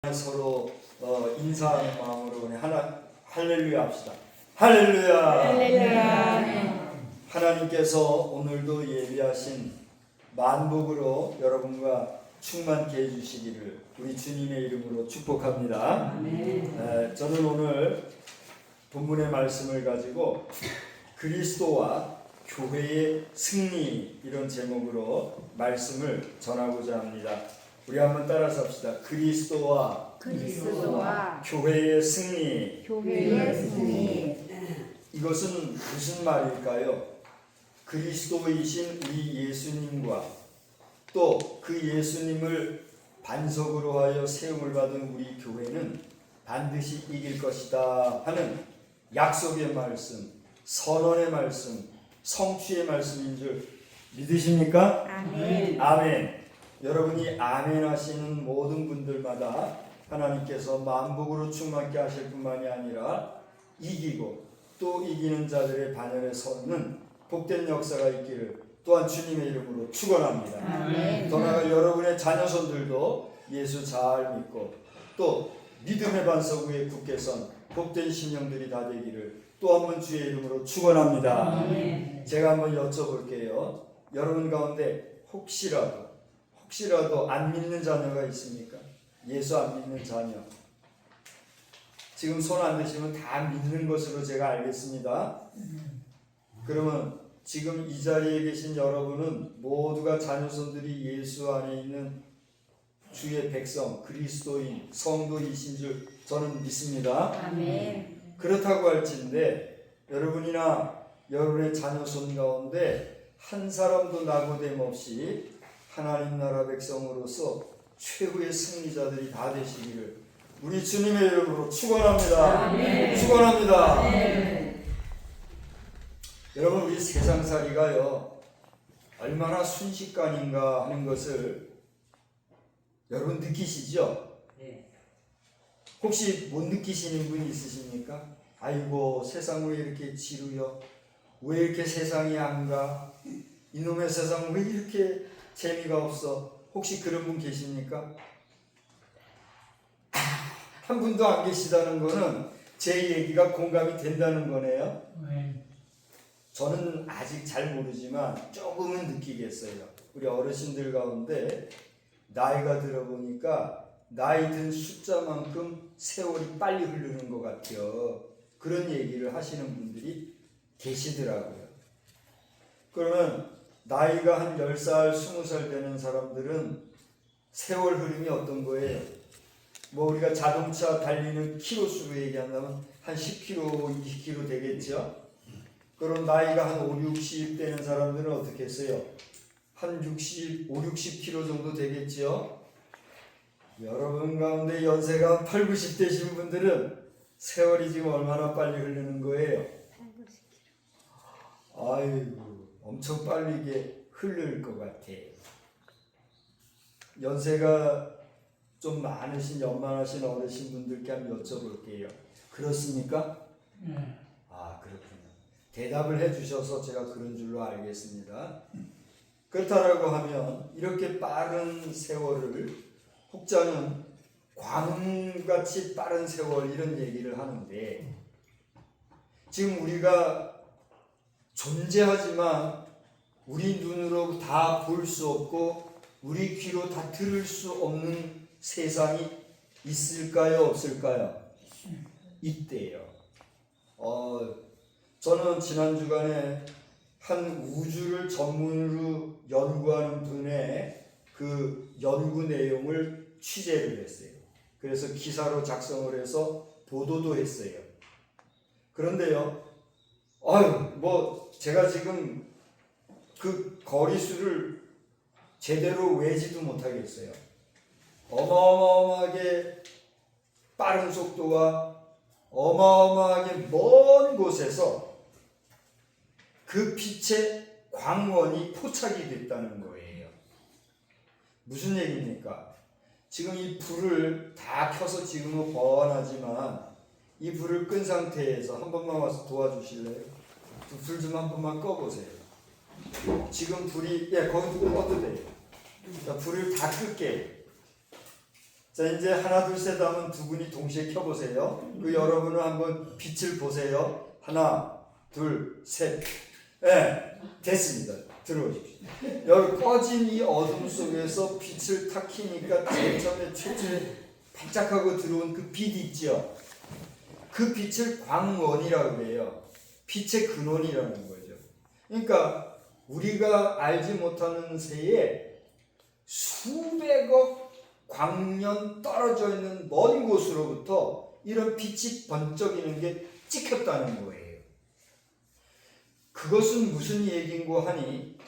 서로 인사하는 마음으로 우리 할렐루야 합시다. 할렐루야. 할렐루야. 하나님께서 오늘도 예비하신 만복으로 여러분과 충만케 해주시기를 우리 주님의 이름으로 축복합니다. 저는 오늘 본문의 말씀을 가지고 그리스도와 교회의 승리 이런 제목으로 말씀을 전하고자 합니다. 우리 한번 따라서 합시다. 그리스도와 교회의 승리. 교회의 승리. 이것은 무슨 말일까요? 그리스도이신 우리 예수님과 또 그 예수님을 반석으로 하여 세움을 받은 우리 교회는 반드시 이길 것이다 하는 약속의 말씀, 선언의 말씀, 성취의 말씀인 줄 믿으십니까? 아멘. 아멘. 여러분이 아멘 하시는 모든 분들마다 하나님께서 만복으로 충만케 하실 뿐만이 아니라 이기고 또 이기는 자들의 반열에 서는 복된 역사가 있기를 또한 주님의 이름으로 축원합니다. 아멘. 더 나아가 여러분의 자녀손들도 예수 잘 믿고 또 믿음의 반석 위에 굳게 선 복된 심령들이 다 되기를 또 한 번 주의 이름으로 축원합니다. 아멘. 제가 한번 여쭤볼게요. 여러분 가운데 혹시라도 안 믿는 자녀가 있습니까? 예수 안 믿는 자녀. 지금 손 안 드시면 다 믿는 것으로 제가 알겠습니다. 그러면 지금 이 자리에 계신 여러분은 모두가 자녀손들이 예수 안에 있는 주의 백성, 그리스도인, 성도이신 줄 저는 믿습니다. 아멘. 그렇다고 할진데 여러분이나 여러분의 자녀손 가운데 한 사람도 낙오됨 없이 하나님 나라 백성으로서 최후의 승리자들이 다 되시기를 우리 주님의 이름으로 축원합니다. 아멘. 축원합니다. 아멘. 여러분 우리 세상살이가요 얼마나 순식간인가 하는 것을 여러분 느끼시죠? 혹시 못 느끼시는 분이 있으십니까? 아이고 세상 왜 이렇게 지루요? 왜 이렇게 세상이 안 가? 이놈의 세상 왜 이렇게 재미가 없어? 혹시 그런 분 계십니까? 한 분도 안 계시다는 거는 제 얘기가 공감이 된다는 거네요. 저는 아직 잘 모르지만 조금은 느끼겠어요. 우리 어르신들 가운데 나이가 들어보니까 나이 든 숫자만큼 세월이 빨리 흐르는 것 같아요. 그런 얘기를 하시는 분들이 계시더라고요. 그러면 나이가 한 10살, 20살 되는 사람들은 세월 흐름이 어떤 거예요? 뭐 우리가 자동차 달리는 키로수로 얘기한다면 한 10km, 20km 되겠죠? 그럼 나이가 한 5, 60 되는 사람들은 어떻게 했어요? 한 60, 5, 60km 정도 되겠죠? 여러분 가운데 연세가 8, 90 되신 분들은 세월이 지금 얼마나 빨리 흐르는 거예요? 아이고 엄청 빨리 이게 흐를 것 같아요. 연세가 좀 많으신 연만하신 어르신 분들께 한번 여쭤볼게요. 그렇습니까? 아 그렇군요. 대답을 해주셔서 제가 그런 줄로 알겠습니다. 그렇다라고 하면 이렇게 빠른 세월을 혹자는 광같이 빠른 세월 이런 얘기를 하는데 지금 우리가 존재하지만 우리 눈으로 다 볼 수 없고 우리 귀로 다 들을 수 없는 세상이 있을까요? 없을까요? 있대요. 저는 지난 주간에 한 우주를 전문으로 연구하는 분의 그 연구 내용을 취재를 했어요. 그래서 기사로 작성을 해서 보도도 했어요. 그런데요, 뭐 제가 지금 그 거리수를 제대로 외지도 못하겠어요. 어마어마하게 빠른 속도와 어마어마하게 먼 곳에서 그 빛의 광원이 포착이 됐다는 거예요. 무슨 얘기입니까? 지금 이 불을 다 켜서 지금은 번하지만 이 불을 끈 상태에서 한 번만 와서 도와주실래요? 불 좀 한 번만 꺼보세요. 지금 불이 거기 꺼도 돼요. 자, 불을 다 끌게요. 자, 이제 하나 둘 셋 하면 두 분이 동시에 켜보세요. 그 여러분은 한번 빛을 보세요. 하나 둘 셋. 네, 됐습니다. 들어오십시오. 여기 꺼진 이 어둠 속에서 빛을 탁 켜니까 제일 처음에 최초에 반짝하고 들어온 그 빛 있죠. 그 빛을 광원이라고 해요. 빛의 근원이라는 거죠. 그러니까 우리가 알지 못하는 새에 수백억 광년 떨어져 있는 먼 곳으로부터 이런 빛이 번쩍이는 게 찍혔다는 거예요. 그것은 무슨 얘기인고 하니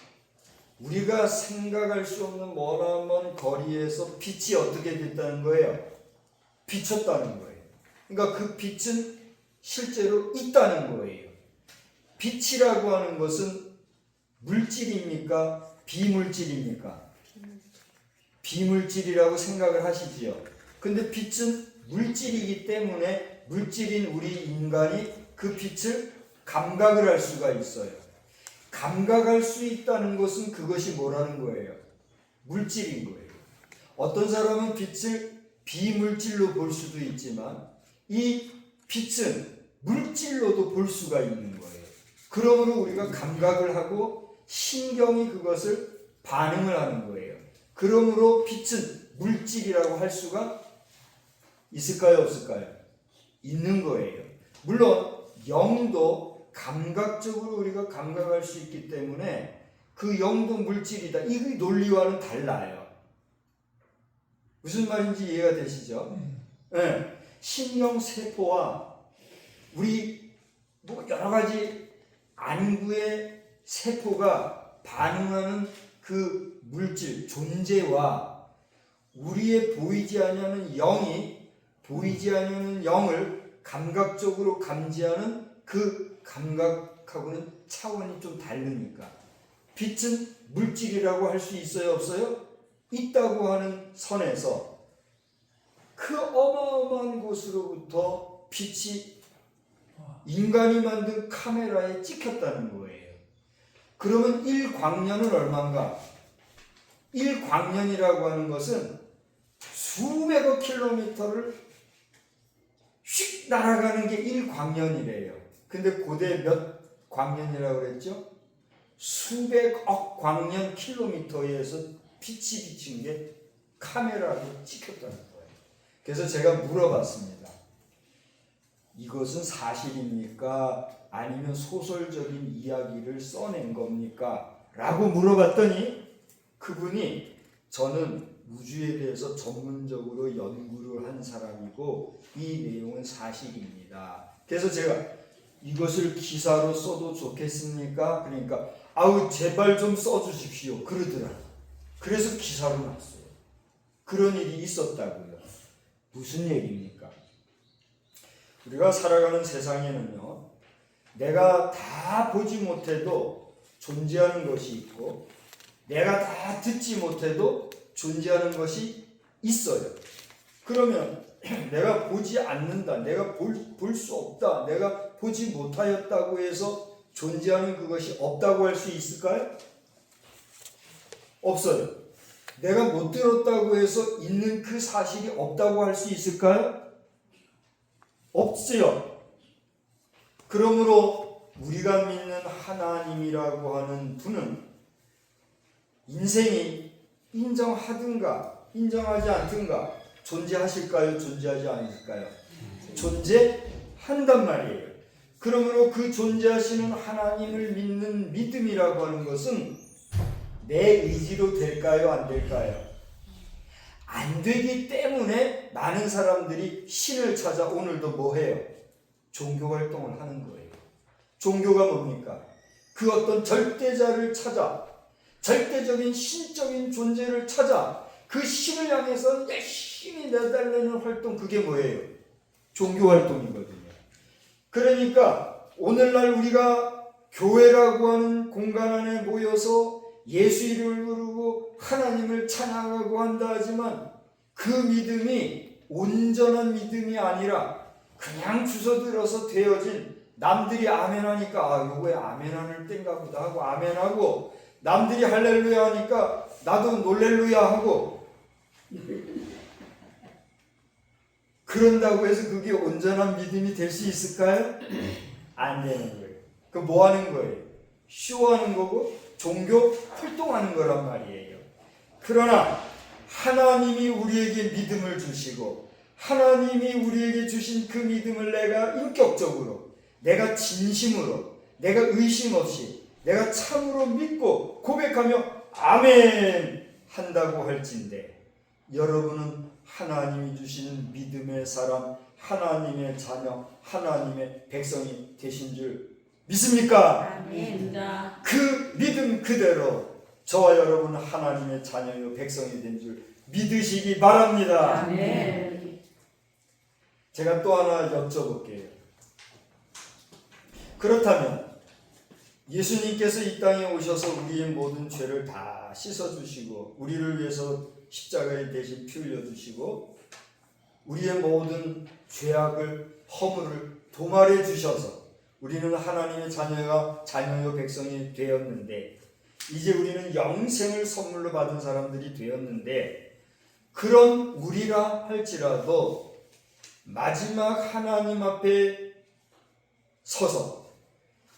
우리가 생각할 수 없는 머나먼 거리에서 빛이 어떻게 됐다는 거예요? 비쳤다는 거예요. 그러니까 그 빛은 실제로 있다는 거예요. 빛이라고 하는 것은 물질입니까? 비물질입니까? 비물질이라고 생각을 하시지요. 근데 빛은 물질이기 때문에 물질인 우리 인간이 그 빛을 감각을 할 수가 있어요. 감각할 수 있다는 것은 그것이 뭐라는 거예요? 물질인 거예요. 어떤 사람은 빛을 비물질로 볼 수도 있지만 이 빛은 물질로도 볼 수가 있는 거예요. 그러므로 우리가 감각을 하고 신경이 그것을 반응을 하는 거예요. 그러므로 빛은 물질이라고 할 수가 있을까요? 없을까요? 있는 거예요. 물론 영도 감각적으로 우리가 감각할 수 있기 때문에 그 영도 물질이다. 이 논리와는 달라요. 무슨 말인지 이해가 되시죠? 네. 신경세포와 우리 뭐 여러 가지 안구의 세포가 반응하는 그 물질, 존재와 우리의 보이지 않는 영이 보이지 않는 영을 감각적으로 감지하는 그 감각하고는 차원이 좀 다르니까 빛은 물질이라고 할 수 있어요? 없어요? 있다고 하는 선에서 그 어마어마한 곳으로부터 빛이 인간이 만든 카메라에 찍혔다는 거예요. 그러면 1광년은 얼마인가? 1광년이라고 하는 것은 수백억 킬로미터를 휙 날아가는 게 1광년이래요. 근데 고대 몇 광년이라고 그랬죠? 수백억 광년 킬로미터에서 빛이 비친 게 카메라로 찍혔다는 거예요. 그래서 제가 물어봤습니다. 이것은 사실입니까? 아니면 소설적인 이야기를 써낸 겁니까? 라고 물어봤더니 그분이 저는 우주에 대해서 전문적으로 연구를 한 사람이고 이 내용은 사실입니다. 그래서 제가 이것을 기사로 써도 좋겠습니까? 그러니까 아우 제발 좀 써주십시오. 그러더라고요. 그래서 기사로 났어요. 그런 일이 있었다고요. 무슨 얘기입니까? 우리가 살아가는 세상에는요, 내가 다 보지 못해도 존재하는 것이 있고 내가 다 듣지 못해도 존재하는 것이 있어요. 그러면 내가 보지 않는다, 내가 볼 수 없다, 내가 보지 못하였다고 해서 존재하는 그것이 없다고 할 수 있을까요? 없어요. 내가 못 들었다고 해서 있는 그 사실이 없다고 할 수 있을까요? 없지요. 그러므로 우리가 믿는 하나님이라고 하는 분은 인생이 인정하든가 인정하지 않든가 존재하실까요? 존재하지 않을까요? 존재한단 말이에요. 그러므로 그 존재하시는 하나님을 믿는 믿음이라고 하는 것은 내 의지로 될까요? 안 될까요? 안 되기 때문에 많은 사람들이 신을 찾아 오늘도 뭐 해요? 종교활동을 하는 거예요. 종교가 뭡니까? 그 어떤 절대자를 찾아 절대적인 신적인 존재를 찾아 그 신을 향해서 열심히 내달리는 활동, 그게 뭐예요? 종교활동이거든요. 그러니까 오늘날 우리가 교회라고 하는 공간 안에 모여서 예수 이름을 부르고 하나님을 찬양하고 한다 하지만 그 믿음이 온전한 믿음이 아니라 그냥 주워들어서 되어진, 남들이 아멘 하니까 아 요거에 아멘 하는 땐가 보다 하고 아멘 하고, 남들이 할렐루야 하니까 나도 놀렐루야 하고, 그런다고 해서 그게 온전한 믿음이 될 수 있을까요? 안 되는 거예요. 그 뭐 하는 거예요? 쇼하는 거고 종교 활동하는 거란 말이에요. 그러나 하나님이 우리에게 믿음을 주시고 하나님이 우리에게 주신 그 믿음을 내가 인격적으로, 내가 진심으로, 내가 의심 없이, 내가 참으로 믿고 고백하며 아멘 한다고 할진대 여러분은 하나님이 주신 믿음의 사람, 하나님의 자녀, 하나님의 백성이 되신 줄 믿습니까? 아멘. 그 믿음 그대로 저와 여러분 하나님의 자녀요 백성이 된 줄 믿으시기 바랍니다. 아멘. 제가 또 하나 여쭤볼게요. 그렇다면 예수님께서 이 땅에 오셔서 우리의 모든 죄를 다 씻어주시고 우리를 위해서 십자가에 대신 피 흘려주시고 우리의 모든 죄악을 허물을 도말해 주셔서 우리는 하나님의 자녀요 백성이 되었는데 이제 우리는 영생을 선물로 받은 사람들이 되었는데 그런 우리라 할지라도 마지막 하나님 앞에 서서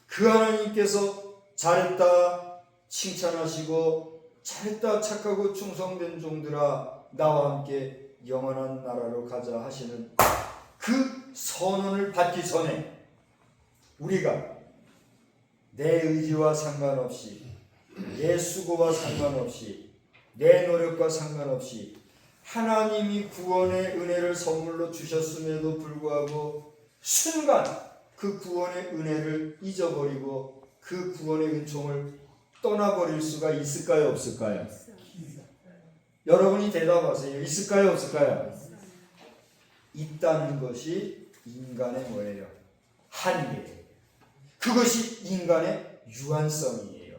그 하나님께서 잘했다 칭찬하시고 잘했다 착하고 충성된 종들아 나와 함께 영원한 나라로 가자 하시는 그 선언을 받기 전에 우리가 내 의지와 상관없이 내 수고와 상관없이 내 노력과 상관없이 하나님이 구원의 은혜를 선물로 주셨음에도 불구하고 순간 그 구원의 은혜를 잊어버리고 그 구원의 은총을 떠나버릴 수가 있을까요? 없을까요? 여러분이 대답하세요. 있을까요? 없을까요? 있다는 것이 인간의 뭐예요? 한계예요. 그것이 인간의 유한성이에요.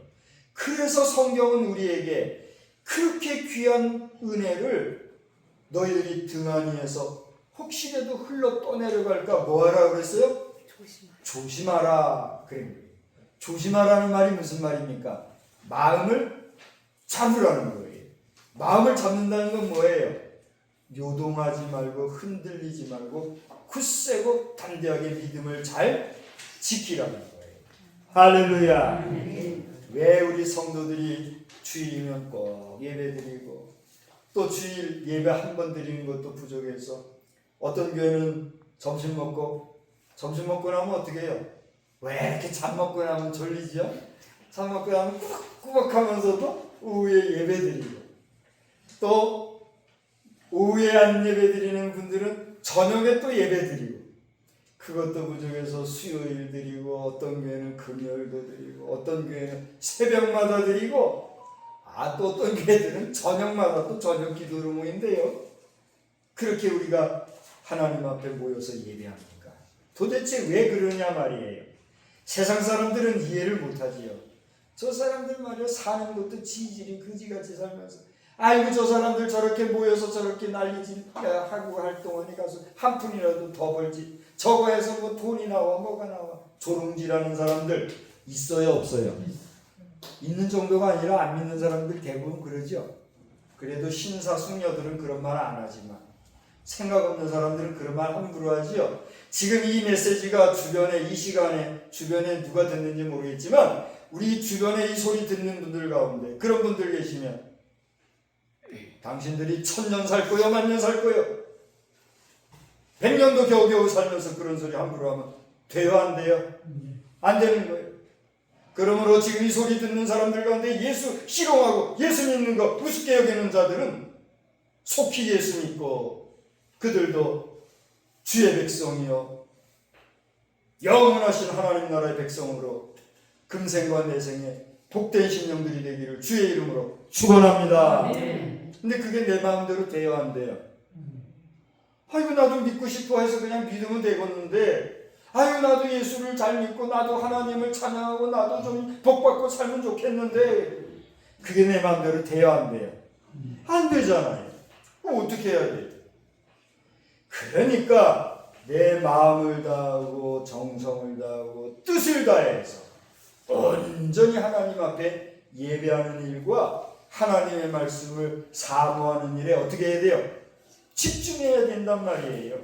그래서 성경은 우리에게 그렇게 귀한 은혜를 너희들이 등한히에서 혹시라도 흘러 떠내려갈까 뭐하라 그랬어요? 조심하라. 그래. 조심하라는 말이 무슨 말입니까? 마음을 잡으라는 거예요. 마음을 잡는다는 건 뭐예요? 요동하지 말고 흔들리지 말고 굳세고 담대하게 믿음을 잘 지키라는 거예요. 할렐루야. 왜 우리 성도들이 주일이면 꼭 예배드리고 또 주일 예배 한 번 드리는 것도 부족해서 어떤 교회는 점심 먹고 나면 어떻게 해요? 왜 이렇게 잠 먹고 나면 졸리지요? 잠 먹고 나면 꾸벅꾸벅 하면서도 오후에 예배 드리고 또 오후에 안 예배 드리는 분들은 저녁에 또 예배 드리고 그것도 부족해서 수요일 드리고 어떤 교회는 금요일도 드리고 어떤 교회는 새벽마다 드리고 또 어떤 교회들은 저녁마다 또 저녁 기도로 모인대요. 그렇게 우리가 하나님 앞에 모여서 예배합니까? 도대체 왜 그러냐 말이에요. 세상 사람들은 이해를 못하지요. 저 사람들 말이야 사는 것도 지질이 그지같이 살면서 아이고 저 사람들 저렇게 모여서 저렇게 난리짓하고 할 동안에 가서 한 푼이라도 더 벌지 저거 해서 뭐 돈이 나와 뭐가 나와 조롱질하는 사람들 있어요 없어요? 있는 정도가 아니라 안 믿는 사람들 대부분 그러죠. 그래도 신사숙녀들은 그런 말 안 하지만 생각 없는 사람들은 그런 말 함부로 하지요. 지금 이 메시지가 주변에 이 시간에 주변에 누가 듣는지 모르겠지만 우리 주변에 이 소리 듣는 분들 가운데 그런 분들 계시면 당신들이 1000년 살 거요 10,000년 살 거요 100년도 겨우겨우 살면서 그런 소리 함부로 하면 돼요 안 돼요? 안 되는 거예요. 그러므로 지금 이 소리 듣는 사람들 가운데 예수 희롱하고 예수 믿는 거 우습게 여기는 자들은 속히 예수 믿고 그들도 주의 백성이요 영원하신 하나님 나라의 백성으로 금생과 내생에 복된 신령들이 되기를 주의 이름으로 축원합니다. 근데 그게 내 마음대로 돼요 안 돼요? 아이고 나도 믿고 싶어 해서 그냥 믿으면 되겠는데 아유 나도 예수를 잘 믿고 나도 하나님을 찬양하고 나도 좀 복받고 살면 좋겠는데 그게 내 마음대로 돼요 안 돼요? 안 되잖아요. 어떻게 해야 돼요? 그러니까 내 마음을 다하고 정성을 다하고 뜻을 다해서 온전히 하나님 앞에 예배하는 일과 하나님의 말씀을 사모하는 일에 어떻게 해야 돼요? 집중해야 된단 말이에요.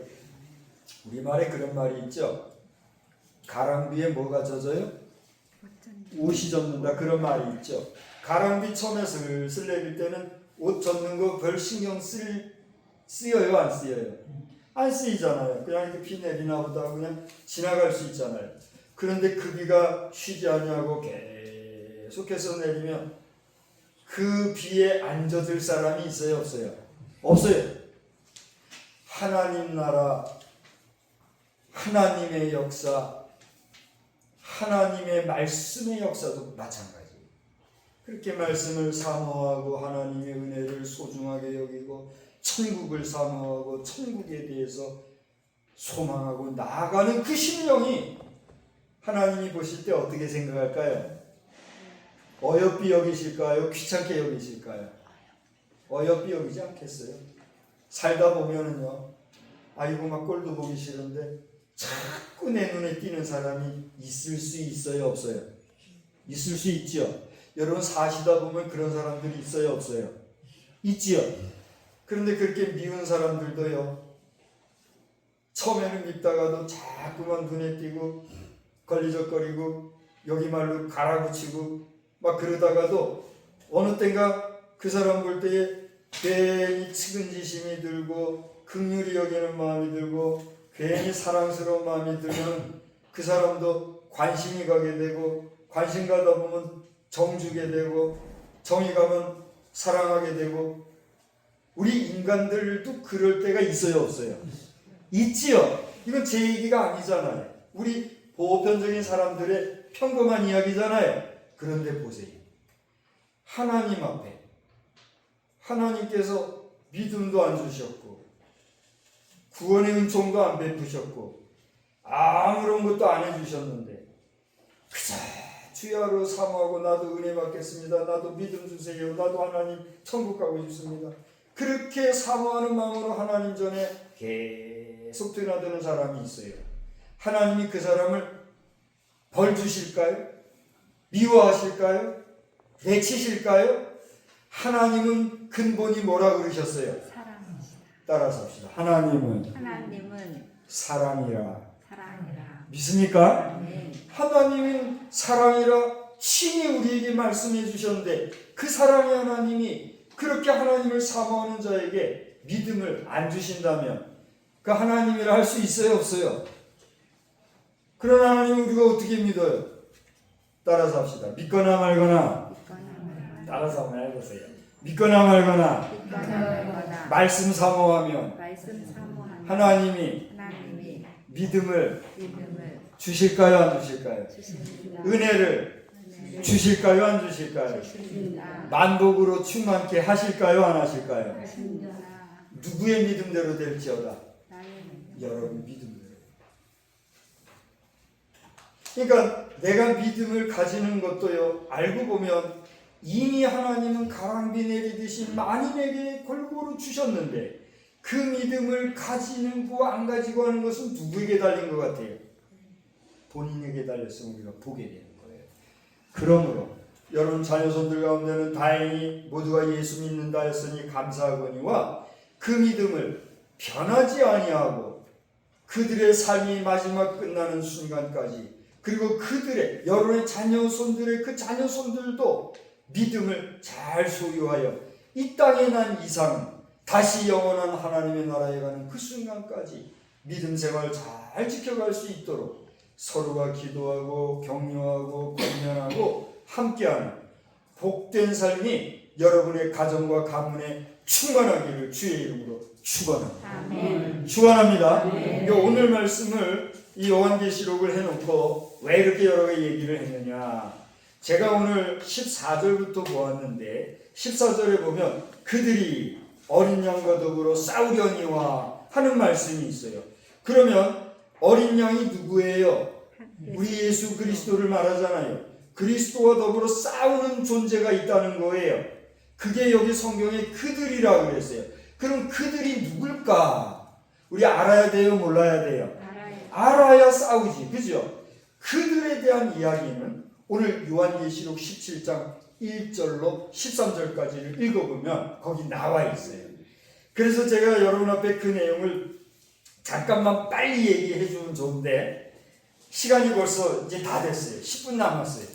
우리말에 그런 말이 있죠. 가랑비에 뭐가 젖어요? 옷이 젖는다, 그런 말이 있죠. 가랑비 처음에 슬슬 내릴 때는 옷 젖는 거 별 신경 쓰여요, 안 쓰여요? 안 쓰이잖아요. 그냥 이렇게 비 내리나 보다 그냥 지나갈 수 있잖아요. 그런데 그 비가 쉬지 아니하고 계속해서 내리면 그 비에 안 젖을 사람이 있어요, 없어요? 없어요. 하나님 나라, 하나님의 역사, 하나님의 말씀의 역사도 마찬가지예요. 그렇게 말씀을 사모하고 하나님의 은혜를 소중하게 여기고 천국을 사모하고 천국에 대해서 소망하고 나아가는 그 심령이 하나님이 보실 때 어떻게 생각할까요? 어여삐 여기실까요? 귀찮게 여기실까요? 어여삐 여기지 않겠어요? 살다 보면은요, 아이고 막 꼴도 보기 싫은데 자꾸 내 눈에 띄는 사람이 있을 수 있어요, 없어요? 있을 수 있죠. 여러분 사시다 보면 그런 사람들이 있어요, 없어요? 있지요. 그런데 그렇게 미운 사람들도요, 처음에는 밉다가도 자꾸만 눈에 띄고 걸리적거리고 여기 말로 갈아붙이고 막 그러다가도 어느 땐가 그 사람 볼 때에 괜히 측은지심이 들고 긍휼히 여기는 마음이 들고 괜히 사랑스러운 마음이 들면 그 사람도 관심이 가게 되고 관심 가다 보면 정 주게 되고 정이 가면 사랑하게 되고 우리 인간들도 그럴 때가 있어요, 없어요? 있지요. 이건 제 얘기가 아니잖아요. 우리 보편적인 사람들의 평범한 이야기잖아요. 그런데 보세요. 하나님 앞에 하나님께서 믿음도 안 주셨고 구원의 은총도 안 베푸셨고 아무런 것도 안 해주셨는데 그저 주야로 사모하고 나도 은혜 받겠습니다. 나도 믿음 주세요. 나도 하나님 천국 가고 싶습니다. 그렇게 사모하는 마음으로 하나님 전에 계속 드나드는 사람이 있어요. 하나님이 그 사람을 벌 주실까요? 미워하실까요? 내치실까요? 하나님은 근본이 뭐라 그러셨어요? 사랑이시다. 따라서 합시다. 하나님은 사랑이라. 믿습니까? 네. 하나님은 사랑이라 친히 우리에게 말씀해 주셨는데 그 사랑의 하나님이 그렇게 하나님을 사모하는 자에게 믿음을 안 주신다면 그 하나님이라 할 수 있어요, 없어요? 그런 하나님을 우리가 어떻게 믿어요? 따라서 합시다. 믿거나 말거나. 따라서 한번 해보세요. 믿거나 말거나. 말씀 사모하면 하나님이 믿음을 주실까요, 안 주실까요? 은혜를 주실까요, 안 주실까요? 만복으로 충만케 하실까요, 안 하실까요? 누구의 믿음대로 될지어다. 여러분 믿음대로. 그러니까 내가 믿음을 가지는 것도요, 알고 보면 이미 하나님은 가랑비 내리듯이 많이 내게 골고루 주셨는데 그 믿음을 가지는 거 안 가지고 하는 것은 누구에게 달린 것 같아요? 본인에게 달렸으면 우리가 보게 되는 거예요. 그러므로 여러분 자녀손들 가운데는 다행히 모두가 예수 믿는다 했으니 감사하거니와 그 믿음을 변하지 아니하고 그들의 삶이 마지막 끝나는 순간까지 그리고 그들의 여러분의 자녀손들의 그 자녀손들도 믿음을 잘 소유하여 이 땅에 난 이상 다시 영원한 하나님의 나라에 가는 그 순간까지 믿음 생활 잘 지켜갈 수 있도록 서로가 기도하고 격려하고 권면하고 함께하는 복된 삶이 여러분의 가정과 가문에 충만하기를 주의 이름으로 축원합니다. 아멘. 축원합니다. 아멘. 오늘 말씀을 이 요한계시록을 해놓고 왜 이렇게 여러 가지 얘기를 했느냐. 제가 오늘 14절부터 보았는데 14절에 보면 그들이 어린 양과 더불어 싸우려니와 하는 말씀이 있어요. 그러면 어린 양이 누구예요? 우리 예수 그리스도를 말하잖아요. 그리스도와 더불어 싸우는 존재가 있다는 거예요. 그게 여기 성경에 그들이라고 그랬어요. 그럼 그들이 누굴까? 우리 알아야 돼요? 몰라야 돼요? 알아야 싸우지. 그죠? 그들에 대한 이야기는 오늘 요한계시록 17장 1절로 13절까지를 읽어보면 거기 나와 있어요. 그래서 제가 여러분 앞에 그 내용을 잠깐만 빨리 얘기해 주면 좋은데 시간이 벌써 이제 다 됐어요. 10분 남았어요.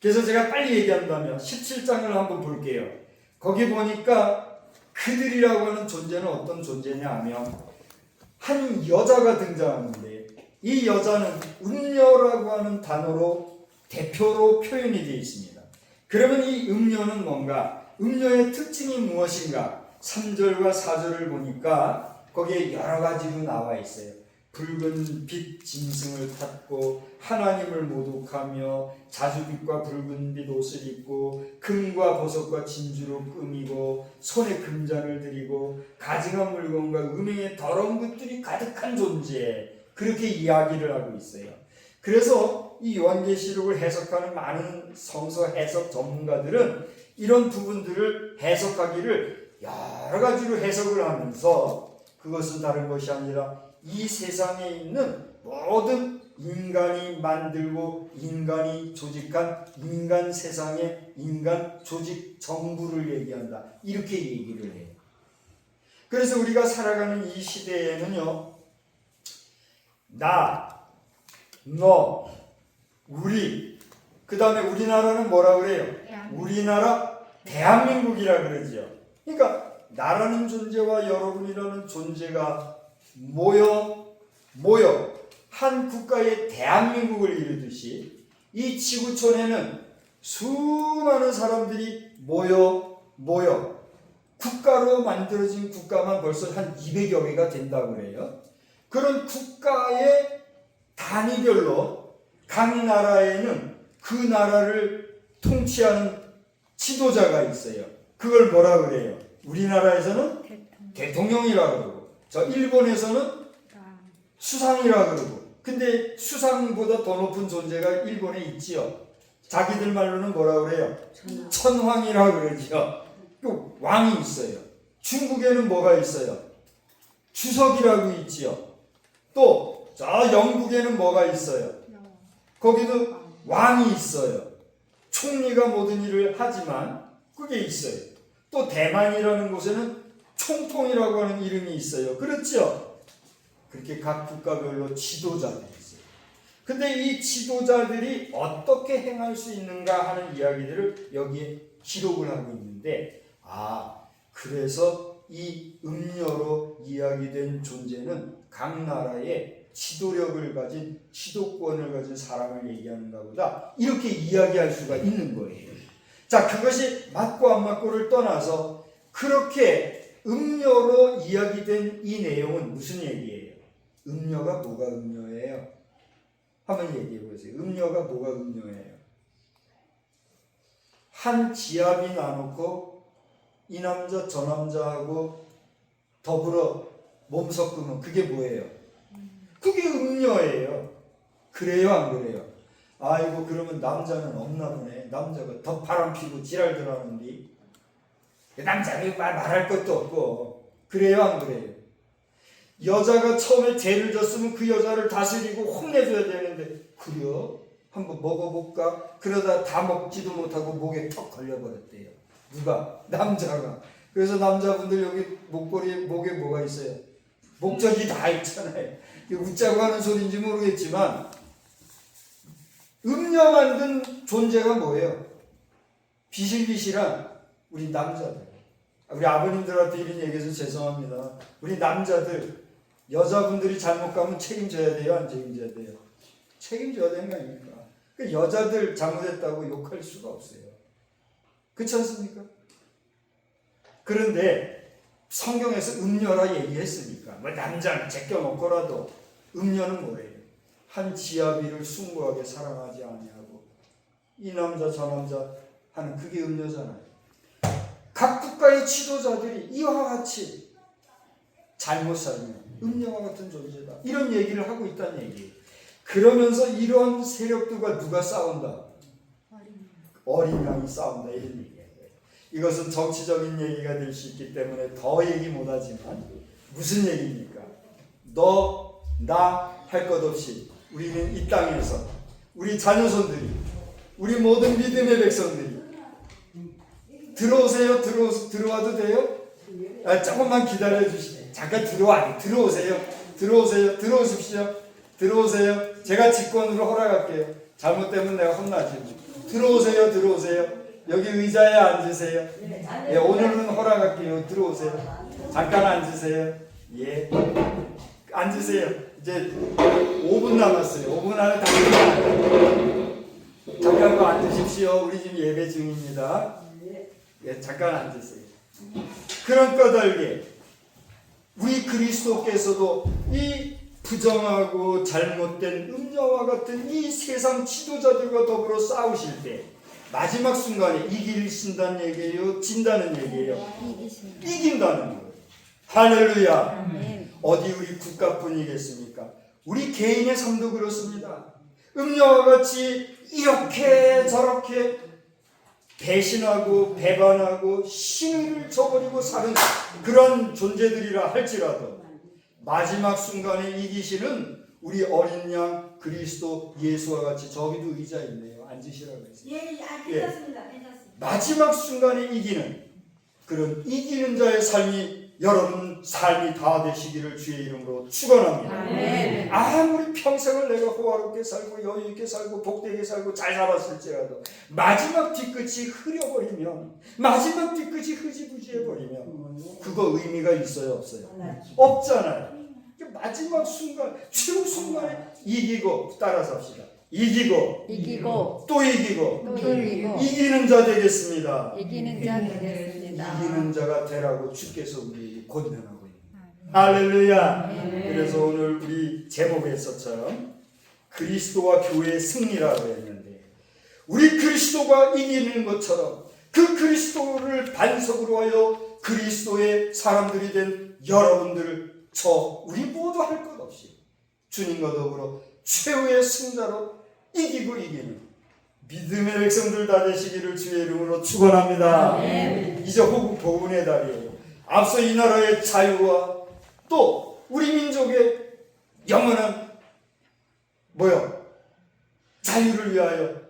그래서 제가 빨리 얘기한다면 17장을 한번 볼게요. 거기 보니까 그들이라고 하는 존재는 어떤 존재냐 하면 한 여자가 등장하는데 이 여자는 음녀라고 하는 단어로 대표로 표현이 되어 있습니다. 그러면 이 음녀는 뭔가, 음녀의 특징이 무엇인가? 3절과 4절을 보니까 거기에 여러 가지로 나와 있어요. 붉은 빛 짐승을 탔고 하나님을 모독하며 자주빛과 붉은 빛 옷을 입고 금과 보석과 진주로 꾸미고 손에 금잔을 들이고 가증한 물건과 음행의 더러운 것들이 가득한 존재, 그렇게 이야기를 하고 있어요. 그래서 이 요한계시록을 해석하는 많은 성서 해석 전문가들은 이런 부분들을 해석하기를 여러 가지로 해석을 하면서 그것은 다른 것이 아니라 이 세상에 있는 모든 인간이 만들고 인간이 조직한 인간 세상의 인간 조직 정부를 얘기한다. 이렇게 얘기를 해요. 그래서 우리가 살아가는 이 시대에는요, 나, 너, 우리, 그 다음에 우리나라는 뭐라 그래요? 우리나라 대한민국이라 그러지요. 그러니까 나라는 존재와 여러분이라는 존재가 모여 한 국가의 대한민국을 이루듯이 이 지구촌에는 수많은 사람들이 모여 국가로 만들어진 국가만 벌써 한 200여 개가 된다고 그래요. 그런 국가의 단위별로 각 나라에는 그 나라를 통치하는 지도자가 있어요. 그걸 뭐라 그래요? 우리나라에서는 대통령이라고 그러고, 저 일본에서는 수상이라고 그러고, 근데 수상보다 더 높은 존재가 일본에 있지요. 자기들 말로는 뭐라 그래요? 천황이라고 그러지요. 또 왕이 있어요. 중국에는 뭐가 있어요? 주석이라고 있지요. 또 저 영국에는 뭐가 있어요? 거기도 왕이 있어요. 총리가 모든 일을 하지만 그게 있어요. 또 대만이라는 곳에는 총통이라고 하는 이름이 있어요. 그렇죠? 그렇게 각 국가별로 지도자들이 있어요. 근데 이 지도자들이 어떻게 행할 수 있는가 하는 이야기들을 여기에 기록을 하고 있는데, 그래서 이 음녀로 이야기된 존재는 각 나라의 지도력을 가진, 지도권을 가진 사람을 얘기하는가 보다, 이렇게 이야기할 수가 있는 거예요. 자, 그것이 맞고 안 맞고를 떠나서 그렇게 음녀로 이야기된 이 내용은 무슨 얘기예요? 음녀가 뭐가 음녀예요? 한번 얘기해 보세요. 음녀가 뭐가 음녀예요? 한 지압이 나놓고 이 남자 저 남자하고 더불어 몸 섞으면 그게 뭐예요? 그게 음녀예요. 그래요, 안 그래요? 아이고, 그러면 남자는 없나 보네. 남자가 더 바람 피고 지랄들 하는데 남자는 말할 것도 없고. 그래요, 안 그래요? 여자가 처음에 죄를 졌으면 그 여자를 다스리고 혼내줘야 되는데, 그래요? 한번 먹어볼까? 그러다 다 먹지도 못하고 목에 턱 걸려버렸대요. 누가? 남자가. 그래서 남자분들 여기 목걸이, 목에 뭐가 있어요? 목적이 다 있잖아요. 웃자고 하는 소리인지 모르겠지만, 음녀 만든 존재가 뭐예요? 비실비실한 우리 남자들. 우리 아버님들한테 이런 얘기해서 죄송합니다. 우리 남자들, 여자분들이 잘못 가면 책임져야 돼요? 안 책임져야 돼요? 책임져야 되는 거 아닙니까? 그 여자들 잘못했다고 욕할 수가 없어요. 그렇지 않습니까? 그런데 성경에서 음녀라 얘기했으니까 뭐 남자는 제껴놓고라도 음녀는 뭐예요? 한 지아비를 숭고하게 사랑하지 아니하고 이 남자 저 남자 하는 그게 음녀잖아요. 각 국가의 지도자들이 이와 같이 잘못 살면 음녀와 같은 존재다, 이런 얘기를 하고 있다는 얘기예요. 그러면서 이런 세력들과 누가 싸운다? 어린 양이 싸운다, 이런 얘기예요. 이것은 정치적인 얘기가 될 수 있기 때문에 더 얘기 못하지만 무슨 얘기입니까? 너, 나 할 것 없이 우리는 이 땅에서 우리 자녀손들이, 우리 모든 믿음의 백성들이 들어오세요. 들어와도 돼요? 조금만 기다려 주시죠. 잠깐 들어오세요. 들어오세요. 들어오십시오. 들어오세요. 제가 직권으로 허락할게요. 잘못되면 내가 혼나지. 들어오세요. 들어오세요. 여기 의자에 앉으세요. 예, 오늘은 허락할게요. 들어오세요. 잠깐 앉으세요. 예. 앉으세요. 이제 5분 남았어요. 5분 안에 다 끝나요. 잠깐 더 앉으십시오. 우리 지금 예배 중입니다. 예, 잠깐 앉으세요. 그런 까닭에 우리 그리스도께서도 이 부정하고 잘못된 음녀와 같은 이 세상 지도자들과 더불어 싸우실 때 마지막 순간에 이기신다는 얘기예요? 진다는 얘기예요? 이긴다는 거예요. 할렐루야. 아멘. 어디 우리 국가뿐이겠습니까? 우리 개인의 삶도 그렇습니다. 음녀와 같이 이렇게 저렇게 배신하고 배반하고 신의를 저버리고 사는 그런 존재들이라 할지라도 마지막 순간에 이기시는 우리 어린 양 그리스도 예수와 같이 저기도 의자 있네요. 앉으시라고 했어요. 괜찮습니다. 괜찮습니다. 마지막 순간에 이기는 그런 이기는 자의 삶이 여러분 삶이 다 되시기를 주의 이름으로 축원합니다. 아멘. 아무리 평생을 내가 호화롭게 살고 여유 있게 살고 복되게 살고 잘 살았을지라도 마지막 뒤끝이 흐려버리면 마지막 뒤끝이 흐지부지해버리면 그거 의미가 있어요 없어요? 없잖아요. 마지막 순간 최후 순간에 이기고 따라서 합시다. 이기고 이기고 또 이기고 또 이기고 이기는 자 되겠습니다. 이기는 자 되겠습니다. 이기는 자가 되라고 주께서 우리 권면하고 있습니다. 할렐루야. 그래서 오늘 우리 제목에서처럼 그리스도와 교회의 승리라고 했는데 우리 그리스도가 이기는 것처럼 그 그리스도를 반석으로 하여 그리스도의 사람들이 된 여러분들 우리 모두 할 것 없이 주님과 더불어 최후의 승자로 이기고 이기는 믿음의 백성들 다 되시기를 주의 이름으로 축원합니다. 이제 호국 보훈의 달이에요. 앞서 이 나라의 자유와 또 우리 민족의 영원한 자유를 위하여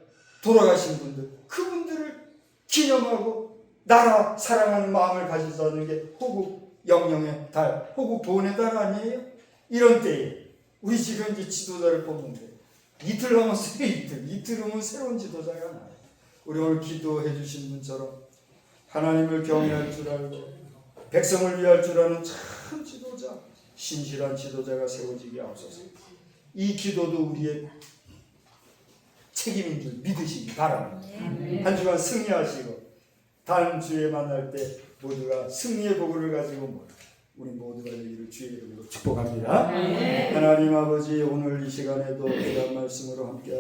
돌아가신 분들 그분들을 기념하고 나라 사랑하는 마음을 가지자는 게 호국 영영의 달, 호국 보훈의 달 아니에요? 이런 때에 우리 지금 이제 지도자를 뽑는데 이틀 남았어요. 이틀 후면 새로운 지도자가 나요. 우리 오늘 기도해 주신 분처럼 하나님을 경외할 줄 알고 백성을 위할 줄 아는 참 지도자, 신실한 지도자가 세워지게 하옵소서. 이 기도도 우리의 책임인 줄 믿으시기 바랍니다. 한 주간 승리하시고 다음 주에 만날 때 모두가 승리의 복을 가지고 우리 모두가 되기를 주의 이름으로 축복합니다. 하나님 아버지 오늘 이 시간에도 귀한 말씀으로 함께